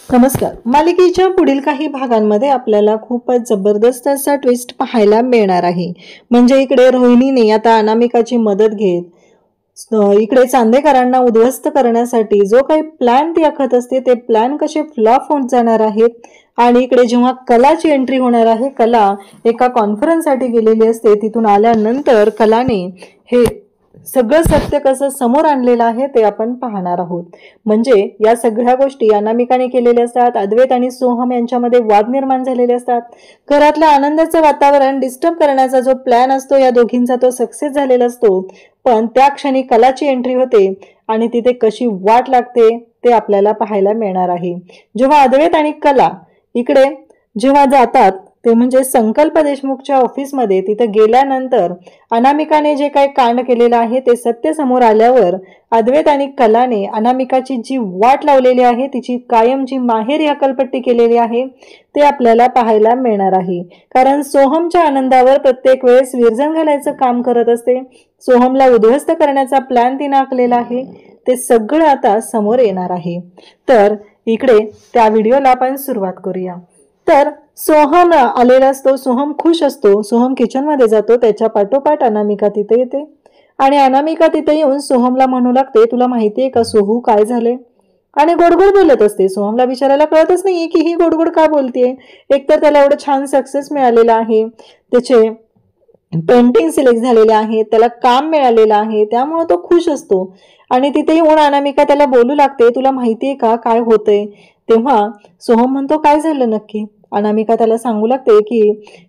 नमस्कार. मालिकेच्या पुढील काही भागांमध्ये आपल्याला खूपच जबरदस्त असा ट्विस्ट पाहायला मिळणार आहे. म्हणजे इकडे रोहिणीने आता अनामिकाची मदत घेत इकडे चांदेकरांना उद्ध्वस्त करण्यासाठी जो काही प्लॅन ती आखत असते ते प्लॅन कसे फ्लॉप होत जाणार आहेत. आणि इकडे जेव्हा कलाची एंट्री होणार आहे, कला एका कॉन्फरन्ससाठी गेलेली असते. तिथून आल्यानंतर कलाने हे सगळं सत्य कसं समोर आणलेलं आहे ते आपण पाहणार आहोत. म्हणजे या सगळ्या गोष्टी अनामिकाने केलेल्या असतात. अद्वैत आणि सोहम यांच्यामध्ये वाद निर्माण झालेले असतात. घरातलं आनंदाचं वातावरण डिस्टर्ब करण्याचा जो प्लॅन असतो या दोघींचा तो सक्सेस झालेला असतो. पण त्या क्षणी कलाची एंट्री होते आणि तिथे कशी वाट लागते ते आपल्याला पाहायला मिळणार आहे. जेव्हा अद्वैत आणि कला इकडे जेव्हा जातात ते म्हणजे संकल्प देशमुखच्या ऑफिसमध्ये, तिथे गेल्यानंतर अनामिकाने जे काही कांड केलेलं आहे ते सत्य समोर आल्यावर अद्वैत आणि कलाने अनामिकाची जी वाट लावलेली आहे, तिची कायम जी माहेरी हकलपट्टी केलेली आहे ते आपल्याला पाहायला मिळणार आहे. कारण सोहमच्या आनंदावर प्रत्येक वेळेस विरजण घालायचं काम करत असते. सोहमला उद्ध्वस्त करण्याचा प्लॅन तिने आखलेला आहे. ते सगळं आता समोर येणार आहे. तर इकडे त्या व्हिडिओला आपण सुरुवात करूया. तर सोहम आलेला असतो. सोहम खुश असतो. सोहम किचनमध्ये जातो. त्याच्या पाठोपाठ अनामिका तिथे येते आणि अनामिका तिथे येऊन सोहमला म्हणू लागते, तुला माहितीये का सोहू काय झाले? आणि गोडगोड बोलत असते. सोहमला विचारायला कळतच नाहीये की ही गोडगोड का बोलतेय. एकतर त्याला एवढं छान सक्सेस मिळालेला आहे, त्याचे पेंटिंग सिलेक्ट झालेले आहे, त्याला काम मिळालेलं आहे, त्यामुळे तो खुश असतो. आणि तिथे येऊन अनामिका त्याला बोलू लागते, तुला माहितीये का काय होतंय? तेव्हा सोहम म्हणतो, काय झालं नक्की? अनामिका त्याला सांगू लागते की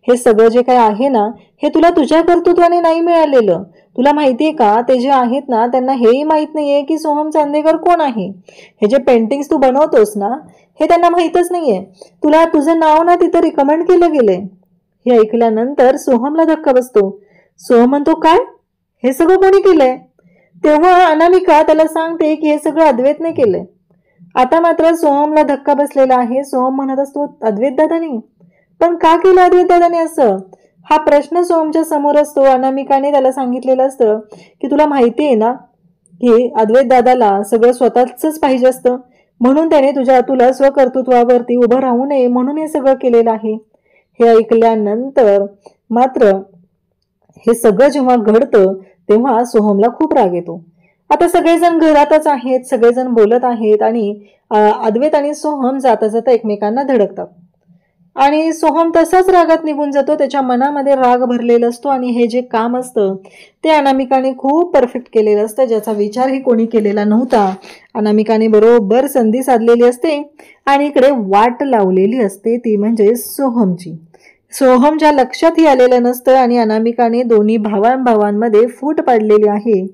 हे सगळं जे काय आहे ना, हे तुला तुझ्या कर्तृत्वाने नाही मिळालेलं. तुला माहितीये का ते जे आहेत ना त्यांना हेही माहित नाहीये की सोहम चांदेकर कोण आहे. हे जे पेंटिंग्स तू बनवतोस ना हे त्यांना माहितच नाहीये. तुला तुझं नाव ना तिथं रिकमेंड केलं गेलंय. हे ऐकल्यानंतर सोहमला धक्का बसतो. सोहम म्हणतो, काय? हे सगळं कोणी केलंय? तेव्हा अनामिका त्याला सांगते की हे सगळं अद्वैतने केलंय. आता मात्र सोहमला धक्का बसलेला आहे. सोहम म्हणत असतो, अद्वैत दादानी? पण का केलं अद्वैत दादाने असं? हा प्रश्न सोहमच्या समोर असतो. अनामिकाने त्याला सांगितलेलं असतं की तुला माहितीये ना की अद्वैत दादाला सगळं स्वतःच पाहिजे असतं, म्हणून त्याने तुला स्वकर्तृत्वावरती उभं राहू नये म्हणून हे सगळं केलेलं आहे. हे ऐकल्यानंतर मात्र हे सगळं जेव्हा घडतं तेव्हा सोहमला खूप राग येतो. आता सगळेजण घरातच आहेत, सगळेजण बोलत आहेत आणि अद्वैत आणि सोहम जाता जाता एकमेकांना धडकतात आणि सोहम तसाच रागात निघून जातो. त्याच्या मनामध्ये राग भरलेला असतो आणि हे जे काम असतं ते अनामिकाने खूप परफेक्ट केलेलं असतं, ज्याचा विचारही कोणी केलेला नव्हता. अनामिकाने बरोबर संधी साधलेली असते आणि इकडे वाट लावलेली असते, ती म्हणजे सोहमची. सोहमच्या लक्षातही आलेलं नसतं आणि अनामिकाने दोन्ही भावांमध्ये फूट पाडलेली आहे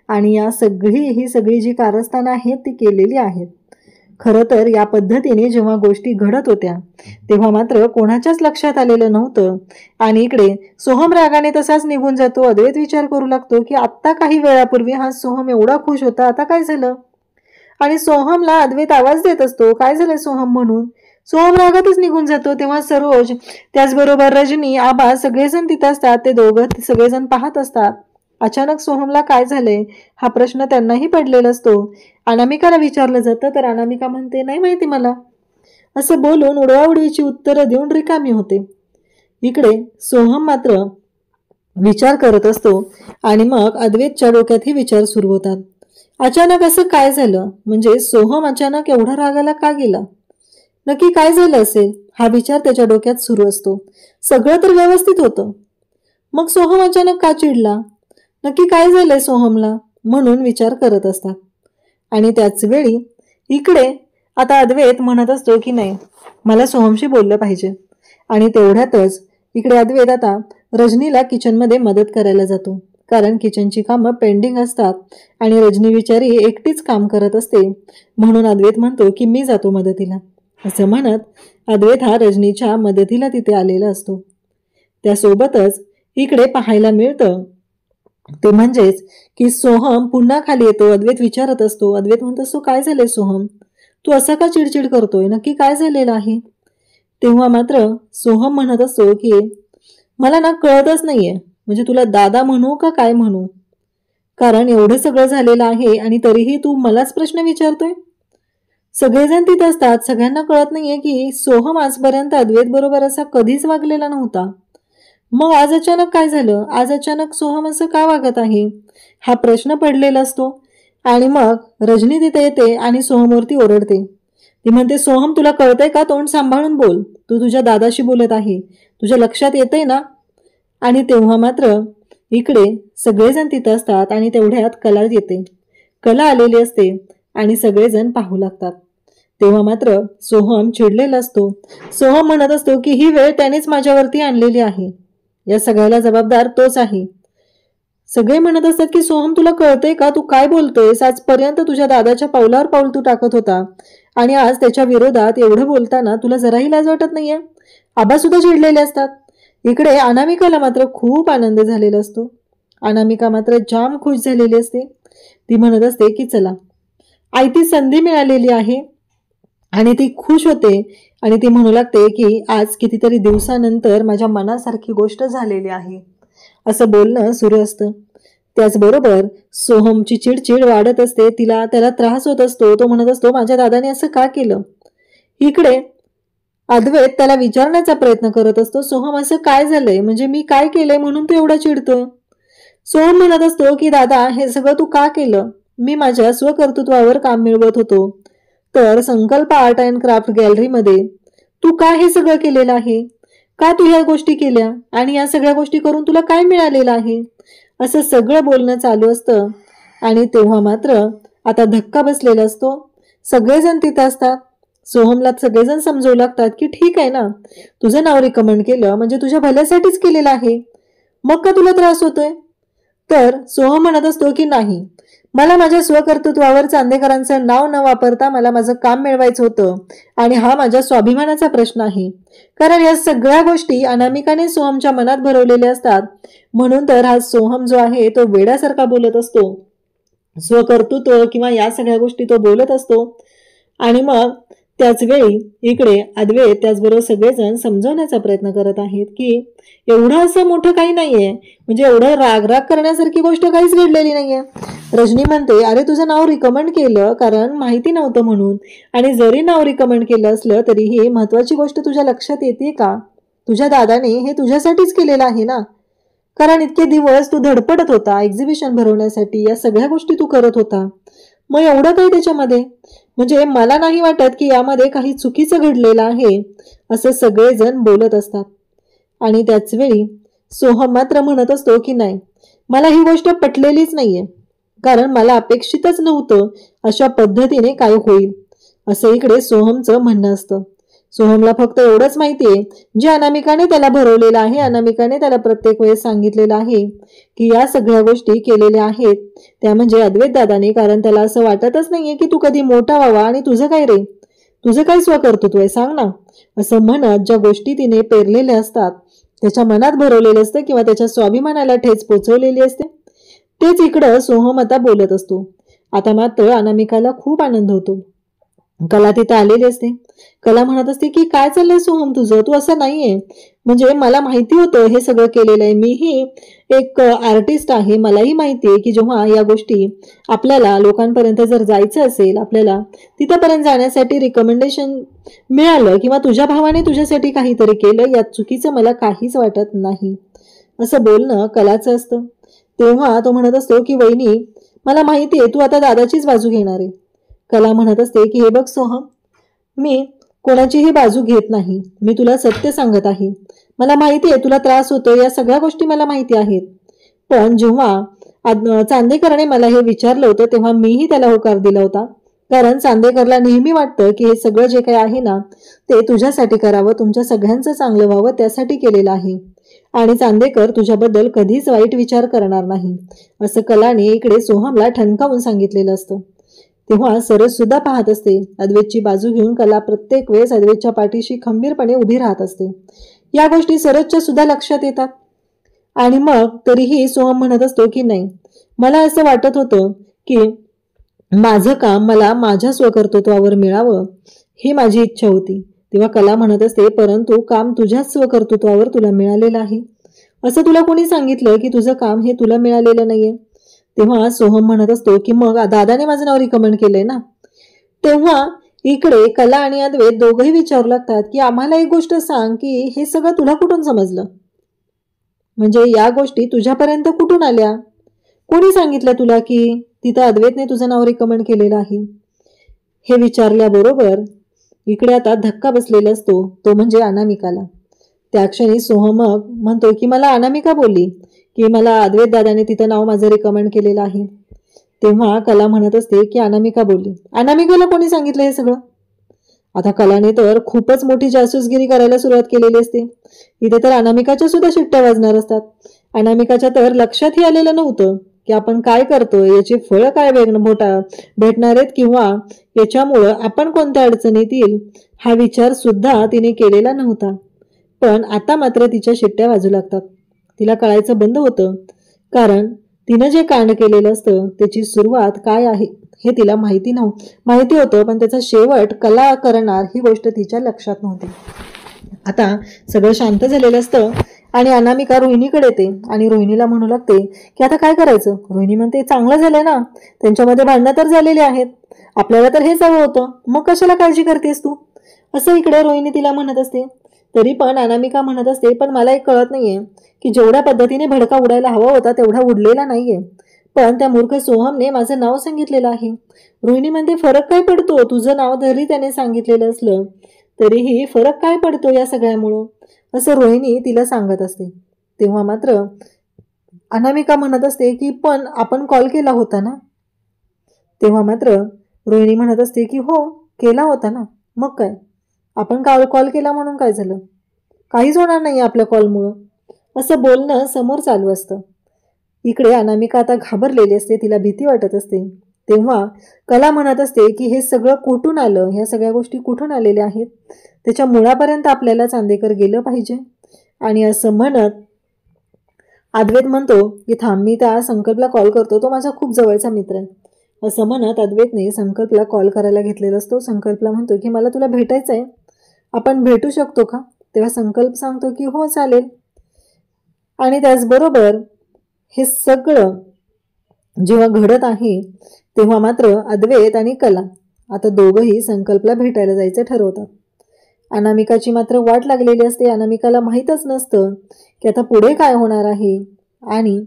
आणि ही सगळी जी कारस्थानं आहेत ती केलेली आहेत. खरं तर या पद्धतीने जेव्हा गोष्टी घडत होत्या तेव्हा मात्र कोणाच्याच लक्षात आलेलं नव्हतं. आणि इकडे सोहम रागाने तसाच निघून जातो. अद्वैत विचार करू लागतो की आत्ता काही वेळापूर्वी हा सोहम एवढा खुश होता, आता काय झालं? आणि सोहमला अद्वैत आवाज देत असतो, काय झालं सोहम म्हणून. सोहम रागातच निघून जातो. तेव्हा सरोज, त्याचबरोबर रजनी, आबा सगळेजण तिथं असतात. ते दोघं सगळेजण पाहत असतात. अचानक सोहमला काय झालंय हा प्रश्न त्यांनाही पडलेला असतो. अनामिकाला विचारलं जातं तर अनामिका म्हणते, नाही माहिती मला. असं बोलून उडवाउडवीची उत्तरं देऊन रिकामी होते. इकडे सोहम मात्र विचार करत असतो आणि मग अद्वैतच्या डोक्यातही विचार सुरू होतात. अचानक असं काय झालं? म्हणजे सोहम अचानक एवढा रागाला का गेला? नक्की काय झालं असेल हा विचार त्याच्या डोक्यात सुरू असतो. सगळं तर व्यवस्थित होतं, मग सोहम अचानक का चिडला? नक्की काय झालंय सोहमला? म्हणून विचार करत असतात. आणि त्याच वेळी इकडे आता अद्वैत म्हणत असतो की नाही, मला सोहमशी बोललं पाहिजे. आणि तेवढ्यातच इकडे अद्वैत आता रजनीला किचनमध्ये मदत करायला जातो. कारण किचनची कामं पेंडिंग असतात आणि रजनी बिचारी एकटीच काम करत असते. म्हणून अद्वैत म्हणतो की मी जातो मदतीला. असं म्हणत अद्वैत हा रजनीच्या मदतीला तिथे आलेला असतो. त्यासोबतच इकडे पाहायला मिळतं ते म्हणजेच की सोहम पुन्हा खाली येतो. अद्वैत विचारत असतो. अद्वैत म्हणत असतो, काय झालंय सोहम? तू असं का चिडचिड करतोय? नक्की काय झालेलं आहे? तेव्हा मात्र सोहम म्हणत असतो की मला ना कळतच नाहीये, म्हणजे तुला दादा म्हणू का काय म्हणू? कारण एवढं सगळं झालेलं आहे आणि तरीही तू मलाच प्रश्न विचारतोय. सगळेजण तिथे असतात. सगळ्यांना कळत नाहीये की सोहम आजपर्यंत अद्वैत बरोबर असा कधीच वागलेला नव्हता. मग आज अचानक काय झालं? आज अचानक सोहम असं का वागत आहे? हा प्रश्न पडलेला असतो. आणि मग रजनी तिथे येते आणि सोहमवरती ओरडते. ती म्हणते, सोहम तुला कळतंय का? तोंड सांभाळून बोल. तू तुझ्या दादाशी बोलत आहे. तुझ्या लक्षात येतंय ना? आणि तेव्हा मात्र इकडे सगळेजण तिथं असतात आणि तेवढ्यात कला येते. कला आलेली असते आणि सगळेजण पाहू लागतात. तेव्हा मात्र सोहम चिडलेला असतो. सोहम म्हणत असतो की ही वेळ त्यानेच माझ्यावरती आणलेली आहे. या सगळ्याला जबाबदार तोच आहे. सगळे म्हणत असतात की सोहम तुला कळतंय का? तू काय बोलतोयस? आजपर्यंत तुझ्या दादाच्या पावलावर पाऊल तू टाकत होता आणि आज त्याच्या विरोधात एवढं बोलताना तुला जराही लाज वाटत नाहीये? आबा सुद्धा चिडलेले असतात. इकडे अनामिकाला मात्र खूप आनंद झालेला असतो. अनामिका मात्र जाम खुश झालेली असते. ती म्हणत असते की चला, आयती संधी मिळालेली आहे आणि ती खुश होते आणि ती म्हणू लागते की आज कितीतरी दिवसानंतर माझ्या मनासारखी गोष्ट झालेली आहे, असं बोलणं सुरू असतं. त्याचबरोबर सोहमची चिडचिड वाढत असते. त्याला त्रास होत असतो. तो म्हणत असतो माझ्या दादाने असं का केलं? इकडे अद्वैत त्याला विचारण्याचा प्रयत्न करत असतो, सोहम असं काय झालंय? म्हणजे मी काय केलंय म्हणून तू एवढा चिडतोय? सोहम म्हणत असतो की दादा हे सगळं तू का केलं? मी माझ्या स्वकर्तृत्वावर काम मिळवत होतो. तर संकल्प आर्ट अँड क्राफ्ट गॅलरीमध्ये तू का हे सगळं केलेलं आहे? का तू ह्या गोष्टी केल्या? आणि या सगळ्या गोष्टी करून तुला काय मिळालेलं आहे? असं सगळं बोलणं चालू असतं. आणि तेव्हा मात्र आता धक्का बसलेला असतो. सगळेजण तिथं असतात. सोहमला सगळेजण समजवू लागतात की ठीक आहे ना, तुझं नाव रिकमेंड केलं म्हणजे तुझ्या भल्यासाठीच केलेलं आहे, मग का तुला त्रास होतोय? तर सोहम म्हणत असतो की नाही, मला माझ्या स्वकर्तृत्वावर चांदेकरांचं नाव न वापरता मला माझं काम मिळवायचं होतं आणि हा माझ्या स्वाभिमानाचा प्रश्न आहे. कारण या सगळ्या गोष्टी अनामिकाने सोहमच्या मनात भरवलेल्या असतात. म्हणून तर हा सोहम जो आहे तो वेड्यासारखा बोलत असतो. स्वकर्तृत्व किंवा या सगळ्या गोष्टी तो बोलत असतो. आणि मग त्याच वेळी इकडे अद्वैत त्याचबरोबर सगळेजण समजवण्याचा प्रयत्न करत आहेत की एवढं असं मोठं काही नाहीये, म्हणजे एवढं राग करण्यासारखी गोष्ट काहीच घडलेली नाहीये. रजनी म्हणते, अरे तुझं नाव रिकमेंड केलं कारण माहिती नव्हतं म्हणून, आणि जरी नाव रिकमेंड केलं असलं तरीही महत्वाची गोष्ट तुझ्या लक्षात येते का? तुझ्या दादाने हे तुझ्यासाठीच केलेलं आहे ना, कारण इतके दिवस तू धडपडत होता एक्झिबिशन भरवण्यासाठी, या सगळ्या गोष्टी तू करत होता. मग एवढं काही त्याच्यामध्ये, म्हणजे मला नाही वाटत की यामध्ये काही चुकीचं घडलेलं आहे, असं सगळेजण बोलत असतात. आणि त्याच वेळी सोहम मात्र म्हणत असतो की नाही, मला ही गोष्ट पटलेलीच नाहीये, कारण मला अपेक्षितच नव्हतं अशा पद्धतीने काय होईल, असं इकडे सोहमचं म्हणणं असतं. सोहमला फक्त एवढंच माहितीये, जे अनामिकाने त्याला भरवलेलं आहे, अनामिकाने त्याला प्रत्येक वेळेस सांगितलेलं आहे की या सगळ्या गोष्टी केलेल्या आहेत त्या म्हणजे अद्वैत दादाने, कारण त्याला असं वाटतच नाहीये की तू कधी मोठा व्हावा आणि तुझं काय रे, तुझं काय स्वकर्तृत्व आहे सांग ना, असं म्हणत ज्या गोष्टी तिने पेरलेल्या असतात, त्याच्या मनात भरवलेलं असतं किंवा त्याच्या स्वाभिमानाला ठेच पोचवलेली असते, तेच इकडं सोहम आता बोलत असतो. आता मात्र अनामिकाला खूप आनंद होतो. कला तिथे आलेली असते. कला म्हणत असते की काय चाललंय सोहम तुझं, तू असं नाहीये, म्हणजे मला माहिती होतं हे सगळं केलेलं आहे, मीही एक आर्टिस्ट आहे, मलाही माहिती आहे की जेव्हा या गोष्टी आपल्याला लोकांपर्यंत जर जायचं असेल, आपल्याला तिथपर्यंत जाण्यासाठी रिकमेंडेशन मिळालं किंवा तुझ्या भावाने तुझ्यासाठी काहीतरी केलं, यात चुकीचं मला काहीच वाटत नाही, असं बोलणं कलाचं असतं. तेव्हा तो म्हणत असतो की वहिनी मला माहिती आहे तू आता दादाचीच बाजू घेणार आहे. कला म्हणत असते की हे बघ सोहम, मी कोणाचीही बाजू घेत नाही, मी तुला सत्य सांगत आहे. मला माहिती आहे तुला त्रास होतो, या सगळ्या गोष्टी मला माहिती आहेत, पण जेव्हा चांदेकरने मला हे विचारलं होतं तेव्हा मीही त्याला होकार दिला होता, कारण चांदेकरला नेहमी वाटतं की हे सगळं जे काही आहे ना ते तुझ्यासाठी करावं, तुमच्या सगळ्यांचं चांगलं व्हावं, त्यासाठी केलेलं आहे, आणि चांदेकर तुझ्याबद्दल कधीच वाईट विचार करणार नाही, असं कलाने इकडे सोहमला ठणकावून सांगितलेलं असतं. तेव्हा सरस सुद्धा पाहत असते. अद्वैतची बाजू घेऊन कला प्रत्येक वेळेस अद्वैतच्या पाठीशी खंबीरपणे उभी राहत असते. या गोष्टी सरसच्या सुद्धा लक्षात येतात. आणि मग तरीही सोहम म्हणत असतो की नाही, मला असं वाटत होतं की माझं काम मला माझ्या स्वकर्तृत्वावर मिळावं, ही माझी इच्छा होती. तेव्हा कला म्हणत असते, परंतु काम तुझ्याच स्वकर्तृत्वावर तुला मिळालेलं आहे, असं तुला कोणी सांगितलं की तुझं काम हे तुला मिळालेलं नाहीये? तेव्हा सोहम म्हणत असतो की मग दादाने माझं नाव रिकमेंड केलंय ना. तेव्हा इकडे कला आणि अद्वैत दोघंही विचारू लागतात की आम्हाला एक गोष्ट सांग की हे सगळं तुला कुठून समजलं, म्हणजे या गोष्टी तुझ्यापर्यंत कुठून आल्या, कोणी सांगितलं तुला की तिथं अद्वैतने तुझं नाव रिकमेंड केलेलं आहे. हे विचारल्याबरोबर इकडे आता धक्का बसलेला असतो, तो म्हणजे अनामिकाला. त्या क्षणी सोहम म्हणतो की मला अनामिका बोलली की मला अद्वैत दादाने तिथं नाव माझं रिकमेंड केलेलं आहे. तेव्हा कला म्हणत असते की अनामिका बोलली. अनामिकाला कोणी सांगितलं हे सगळं? आता कलाने तर खूपच मोठी जासूसगिरी करायला सुरुवात केलेली असते. इथे तर अनामिकाच्या सुद्धा शिट्ट्या वाजणार असतात. अनामिकाच्या तर लक्षातही आलेलं नव्हतं की आपण काय करतोय, याची फळं काय भेटणार आहेत किंवा याच्यामुळं आपण कोणत्या अडचणीत येईल हा विचार सुद्धा तिने केलेला नव्हता. पण आता मात्र तिच्या शिट्ट्या वाजू लागतात. तिला कळायचं बंद होतं, कारण तिनं जे कांड केलेलं असतं त्याची सुरुवात काय आहे हे तिला माहिती होतं, पण त्याचा शेवट कला करणार ही गोष्ट तिच्या लक्षात नव्हती. आता सगळं शांत झालेलं असतं आणि अनामिका रोहिणीकडे येते आणि रोहिणीला म्हणू लागते की आता काय करायचं. रोहिणी म्हणते चांगलं झालंय ना, त्यांच्यामध्ये भांडणं तर झालेली आहेत, आपल्याला तर हेच हवं होतं, मग कशाला काळजी करतेस तू, असं इकडे रोहिणी तिला म्हणत असते. तरी पण अनामिका म्हणत असते पण मला एक कळत नाहीये की जेवढ्या पद्धतीने भडका उडायला हवा होता तेवढा उडलेला नाहीये, पण त्या मूर्ख सोहमने माझं नाव सांगितलेलं आहे. रोहिणी म्हणते फरक काय पडतो, तुझं नाव जरी त्याने सांगितलेलं असलं तरीही फरक काय पडतो या सगळ्यामुळं, असं रोहिणी तिला सांगत असते. तेव्हा मात्र अनामिका म्हणत असते की पण आपण कॉल केला होता ना. तेव्हा मात्र रोहिणी म्हणत असते की हो केला होता ना, मग काय, आपण कॉल केला म्हणून काय झालं, काहीच होणार नाही आपल्या कॉलमुळं, असं बोलणं समोर चालू असतं. इकडे अनामिका आता घाबरलेली असते, तिला भीती वाटत असते. तेव्हा कला म्हणत असते की हे सगळं कुठून आलं, ह्या सगळ्या गोष्टी कुठून आलेल्या आहेत, त्याच्या मुळापर्यंत आपल्याला चांदेकर गेलं पाहिजे. आणि असं म्हणत अद्वैत म्हणतो की थांब मी त्या संकल्पला कॉल करतो, तो माझा खूप जवळचा मित्र आहे. असं म्हणत अद्वैतने संकल्पला कॉल करायला घेतलेला असतो. संकल्पला म्हणतो की मला तुला भेटायचं आहे, आपण भेटू शकतो का. तेव्हा संकल्प सांगतो की हो चालेल. आणि त्याचबरोबर हे सगळं जेव्हा घडत आहे तेव्हा मात्र अद्वैत आणि कला आता दोघंही संकल्पला भेटायला जायचं ठरवतात. अनामिकाची मात्र वाट लागलेली असते. अनामिकाला माहीतच नसतं की आता पुढे काय होणार आहे आणि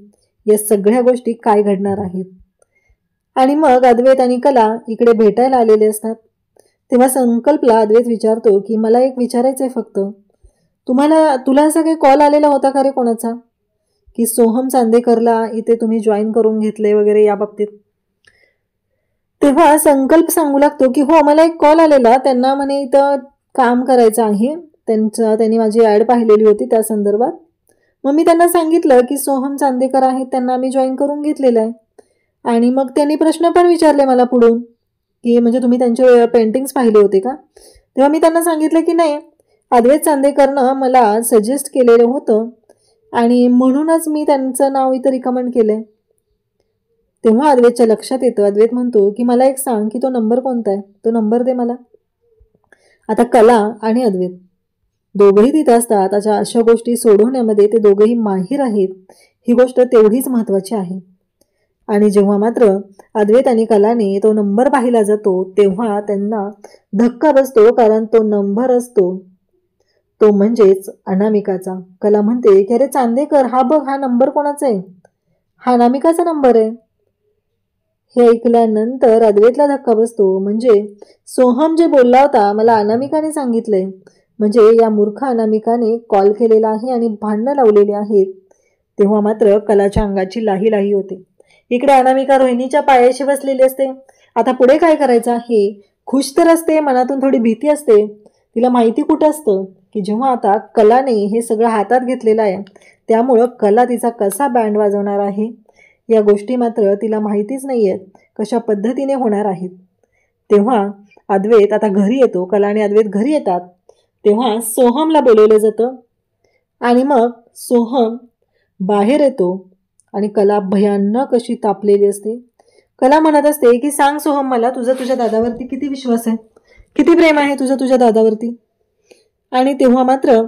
या सगळ्या गोष्टी काय घडणार आहेत. आणि मग अद्वैत आणि कला इकडे भेटायला आलेले असतात. तेव्हा संकल्पला अद्वैत विचारतो की मला एक विचारायचं आहे फक्त, तुला असा काही कॉल आलेला होता का रे कोणाचा, की सोहम चांदेकरला इथे तुम्ही जॉईन करून घेतले वगैरे या बाबतीत. तेव्हा संकल्प सांगू लागतो की हो मला एक कॉल आलेला, त्यांना म्हणे इथं काम करायचं आहे, त्यांनी माझी ॲड पाहिलेली होती त्या संदर्भात. मग मी त्यांना सांगितलं की सोहम चांदेकर आहेत, त्यांना आम्ही जॉईन करून घेतलेलं आहे. आणि मग त्यांनी प्रश्न पण विचारले मला पुढून की म्हणजे तुम्ही त्यांचे पेंटिंग्स पाहिले होते का. तेव्हा मी त्यांना सांगितलं की नाही, अद्वैत चांदेकरनं मला सजेस्ट केलेलं होतं आणि म्हणूनच मी त्यांचं नाव इथं रिकमेंड केलंय. तेव्हा अद्वैतच्या लक्षात येतं. अद्वैत म्हणतो की मला एक सांग की तो नंबर कोणता आहे, तो नंबर दे मला. आता कला आणि अद्वैत दोघंही तिथं असतात. अशा गोष्टी सोडवण्यामध्ये ते दोघंही माहीर आहेत, ही गोष्ट तेवढीच महत्त्वाची आहे. आणि जेव्हा मात्र अद्वैत आणि कलाने तो नंबर पाहिला जातो तेव्हा त्यांना धक्का बसतो, कारण तो नंबर असतो तो म्हणजेच अनामिकाचा. कला म्हणते की अरे चांदेकर, हा बघ हा नंबर कोणाचा आहे, हा अनामिकाचा नंबर आहे. हे ऐकल्यानंतर अद्वैतला धक्का बसतो, म्हणजे सोहम जे बोलला होता मला अनामिकाने सांगितलंय, म्हणजे या मूर्ख अनामिकाने कॉल केलेला आहे आणि भांडणं लावलेली आहेत. तेव्हा मात्र कलाच्या अंगाची लाही लाही होते. इकडे अनामिका रोहिणीच्या पायाशी बसलेली असते. आता पुढे काय करायचं आहे, खुश तर असते, मनातून थोडी भीती असते. तिला माहिती कुठं असतं की जेव्हा आता कलाने हे सगळं हातात घेतलेलं आहे त्यामुळं कला तिचा कसा बँड वाजवणार आहे या गोष्टी मात्र तिला माहितीच नाही आहेत कशा पद्धतीने होणार आहेत. तेव्हा अद्वैत आता घरी येतो, कला आणि अद्वैत घरी येतात. तेव्हा सोहमला बोलवलं जातं आणि मग सोहम बाहेर येतो आणि कला भयानक अशी तापलेली असते. कला म्हणत असते की सांग सोहम, मला तुझ्या दादावरती किती विश्वास आहे, किती प्रेम आहे तुझ्या दादावरती. आणि तेव्हा मात्र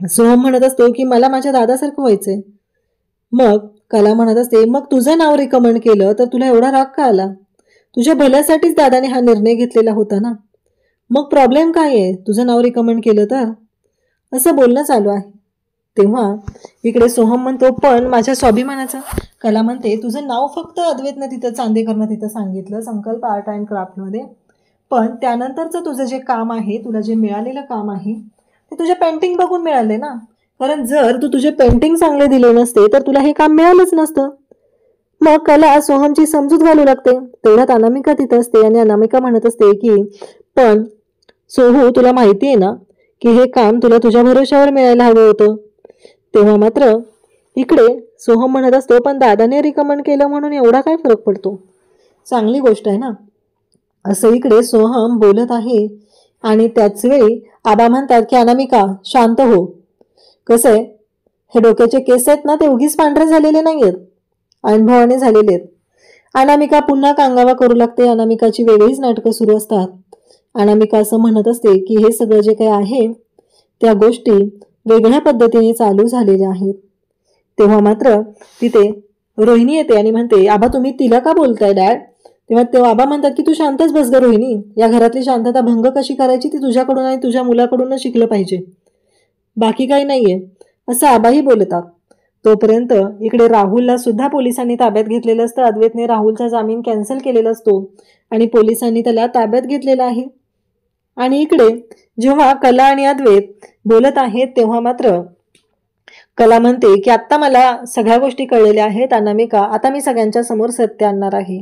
सोहम म्हणत असतो की मला माझ्या दादासारखं व्हायचंय. मग कला म्हणत असते मग तुझं नाव रिकमेंड केलं तर तुला एवढा राग का आला, तुझ्या भल्यासाठीच दादाने हा निर्णय घेतलेला होता ना. मग प्रॉब्लेम काय आहे, तुझं नाव रिकमेंड केलं तर, असं बोलणं चालू आहे. तेव्हा इकडे सोहम म्हणतो, पण माझ्या स्वाभिमानाचं. कला म्हणते, तुझं नाव फक्त अद्वैतनं तिथं चांदेकरनं तिथं सांगितलं संकल्प आर्ट अँड क्राफ्टमध्ये, पण त्यानंतरचं तुझं जे काम आहे, तुला जे मिळालेलं काम आहे ते तुझे पेंटिंग बघून मिळाले ना. कारण जर तू तुझे पेंटिंग चांगले दिले नसते तर तुला हे काम मिळालंच नसतं. मग कला सोहमची समजूत घालू लागते. तेवढ्यात अनामिका तिथं असते आणि अनामिका म्हणत असते की, पण सोहू, तुला माहिती आहे ना की हे काम तुला तुझ्या भरोशावर मिळायला हवं होतं. तेव्हा मात्र इकडे सोहम म्हणत असतो, पण दादाने रिकमेंड केलं म्हणून एवढा काय फरक पडतो, चांगली गोष्ट आहे ना. असं इकडे सोहम बोलत आहे. आणि त्याच वेळी आबा म्हणतात की, अनामिका शांत हो. कसं आहे, हे डोक्याचे केस आहेत ना, ते उगीच पांढरे झालेले नाही आहेत, अनुभवाने झालेले आहेत. अनामिका पुन्हा कांगावा करू लागते. अनामिकाची वेगळीच नाटकं सुरू असतात. अनामिका असं म्हणत असते की हे सगळं जे काही आहे त्या गोष्टी वेगळ्या पद्धतीने चालू झालेल्या आहेत. तेव्हा मात्र तिथे रोहिणी येते आणि म्हणते, आबा तुम्ही तिला का बोलताय डॅड. तेव्हा आबा म्हणतात की, तू शांतच बस ग रोहिणी, या घरातली शांतता भंग कशी करायची ती तुझ्याकडून आणि तुझ्या मुलाकडूनच शिकलं पाहिजे, बाकी काही नाहीये, असं आबाही बोलतात. तोपर्यंत इकडे राहुलला सुद्धा पोलिसांनी ताब्यात घेतलेलं असतं. अद्वैतने राहुलचा जामीन कॅन्सल केलेला असतो आणि पोलिसांनी त्याला ताब्यात घेतलेला आहे. आणि इकडे जेव्हा कला आणि अद्वैत बोलत आहेत तेव्हा मात्र कला म्हणते की, आत्ता मला सगळ्या गोष्टी कळलेल्या आहेत अनामिका, आता मी सगळ्यांच्या समोर सत्य आणणार आहे.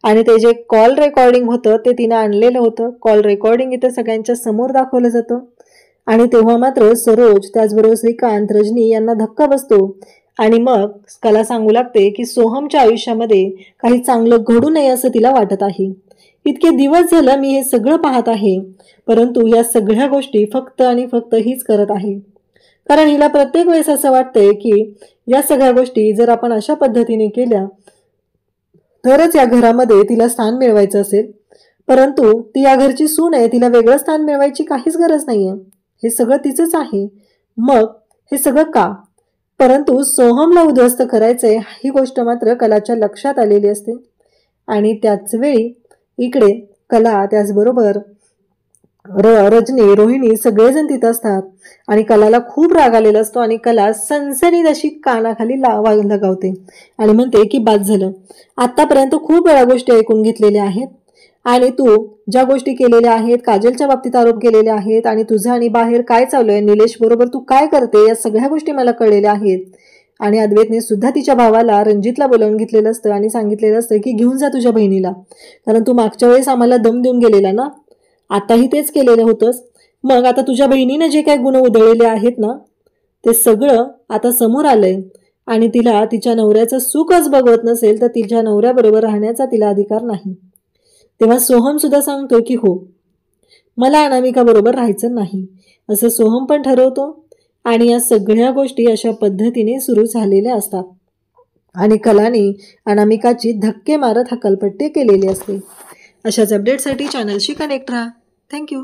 आणि ते जे कॉल रेकॉर्डिंग होतं ते तिनं आणलेलं होतं. कॉल रेकॉर्डिंग इथं सगळ्यांच्या समोर दाखवलं जातं. आणि तेव्हा मात्र सरोज, त्याचबरोबर श्रीकांत, रजनी यांना धक्का बसतो. आणि मग कला सांगू लागते की, सोहमच्या आयुष्यामध्ये काही चांगलं घडू नये असं तिला वाटत आहे. इतके दिवस झालं मी हे सगळं पाहत आहे, परंतु या सगळ्या गोष्टी फक्त आणि फक्त हीच करत आहे. कारण हिला प्रत्येक वेळेस असं वाटतंय की या सगळ्या गोष्टी जर आपण अशा पद्धतीने केल्या तरच या घरामध्ये तिला स्थान मिळवायचं असेल, परंतु ती या घरची सून आहे, तिला वेगळं स्थान मिळवायची काहीच गरज नाहीये, हे सगळं तिचंच आहे. मग हे सगळं का, परंतु सोहमला उद्ध्वस्त करायचंय ही गोष्ट मात्र कलाच्या लक्षात आलेली असते. आणि त्याच वेळी इकडे कला, त्याचबरोबर रजनी, रोहिणी सगळेजण तिथं असतात. आणि कलाला खूप राग आलेला असतो आणि कला सनसनीत अशी कानाखाली लगावते आणि म्हणते की, बाद झालं, आतापर्यंत खूप वेळा गोष्टी ऐकून घेतलेल्या आहेत आणि तू ज्या गोष्टी केलेल्या आहेत, काजलच्या बाबतीत आरोप केलेले आहेत आणि तुझं आणि बाहेर काय चालू आहे, निलेश बरोबर तू काय करते, या सगळ्या गोष्टी मला कळलेल्या आहेत. आणि अद्वैतने सुद्धा तिच्या भावाला, रणजितला बोलावून घेतलेलं असतं आणि सांगितलेलं असतं की, घेऊन जा तुझ्या बहिणीला, कारण तू मागच्या वेळेस आम्हाला दम देऊन गेलेला ना, आताही तेच केलेलं होतंस. मग आता तुझ्या बहिणीने जे काही गुण उधळलेले आहेत ना ते सगळं आता समोर आलंय आणि तिला तिच्या नवऱ्याचं सुखच बघवत नसेल तर तिच्या नवऱ्याबरोबर राहण्याचा तिला अधिकार नाही. तेव्हा सोहम सुद्धा सांगतो की, हो, मला अनामिका बरोबर राहायचं नाही, असं सोहम पण ठरवतो. आणि या सगळ्या गोष्टी अशा पद्धतीने सुरू झालेल्या असतात आणि कलाने अनामिकाची धक्के मारत हकालपट्टी केलेली असते. अशाच अपडेटसाठी चॅनलशी कनेक्ट राहा. थँक्यू.